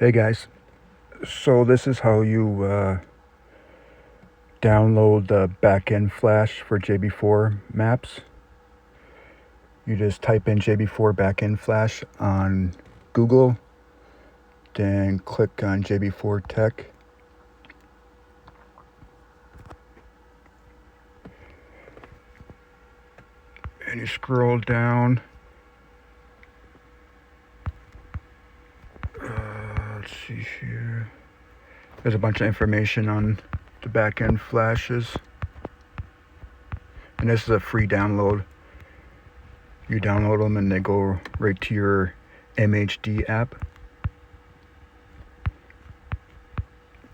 Hey guys, so this is how you download the backend flash for JB4 maps. You just type in JB4 backend flash on Google, then click on JB4 Tech. And you scroll down. Let's see here. There's a bunch of information on the backend flashes. And this is a free download. You download them and they go right to your MHD app.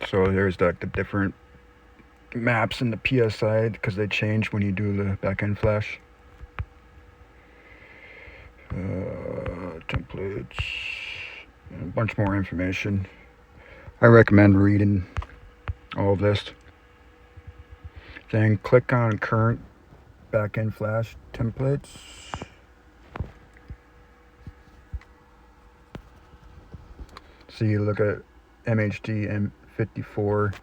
So there's the different maps in the PSI because they change when you do the backend flash. Templates, and a bunch more information. I recommend reading all of this. Then click on current backend flash templates. So you look at MHD M54.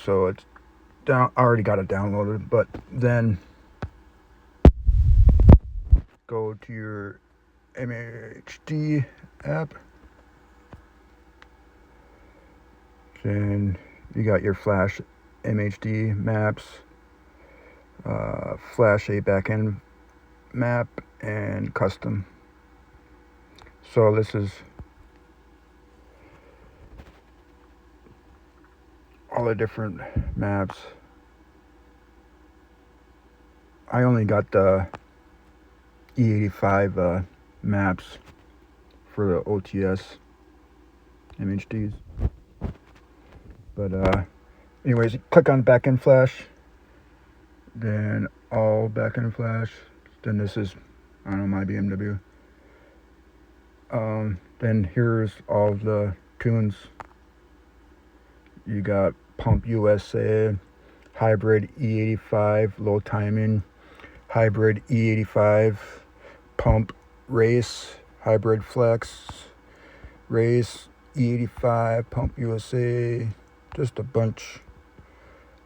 So it's down. I already got it downloaded, but then go to your MHD app. Then you got your flash MHD maps, flash a backend map, and custom. So this is all the different maps. I only got the E85 maps for the OTS MHDs. But anyways, click on backend flash, then all backend flash. Then this is, I don't know, my BMW. Then here's all the tunes. You got Pump USA, Hybrid E85, low timing, Hybrid E85, Pump Race, Hybrid Flex, Race E85, Pump USA, just a bunch.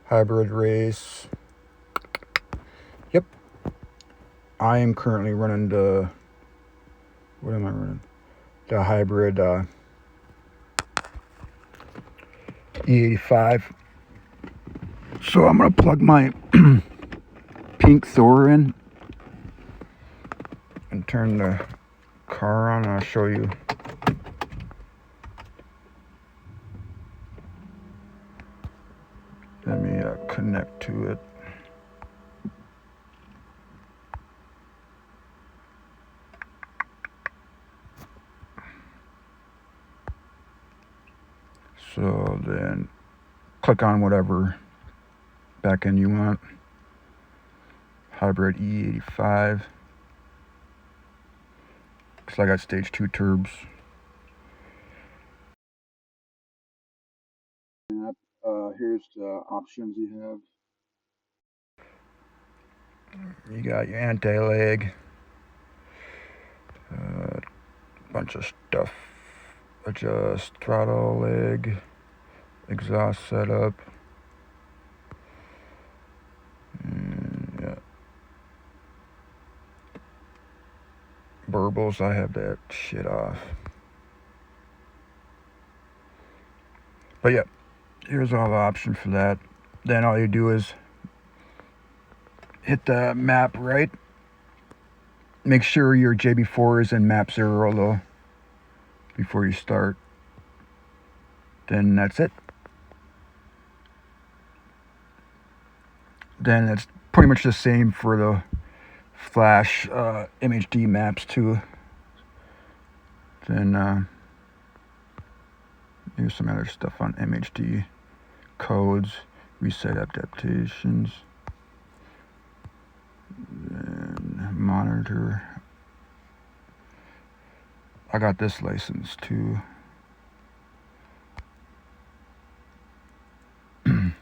Hybrid Race. Yep. I am currently running the, what am I running? The Hybrid E85. So I'm going to plug my pink Thor in and turn the car on. I'll show you. Let me connect to it. So then click on whatever backend you want. Hybrid E85. Because I got stage 2 turbs. Here's the options you have. You got your anti-lag, bunch of stuff. Adjust throttle lag, exhaust setup. Yeah. Burbles, I have that shit off. But yeah, here's all the options for that. Then all you do is hit the map right. Make sure your JB4 is in map 0 though before you start. Then that's it. Then it's pretty much the same for the flash MHD maps too. Then here's some other stuff on MHD codes, reset adaptations, then monitor. I got this license too. And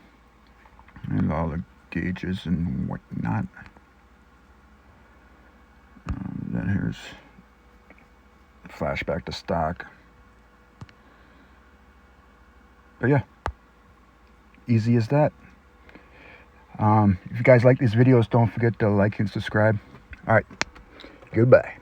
all the gauges and whatnot. Then here's flash back to stock. But yeah, easy as that. If you guys like these videos, don't forget to like and subscribe. All right, goodbye.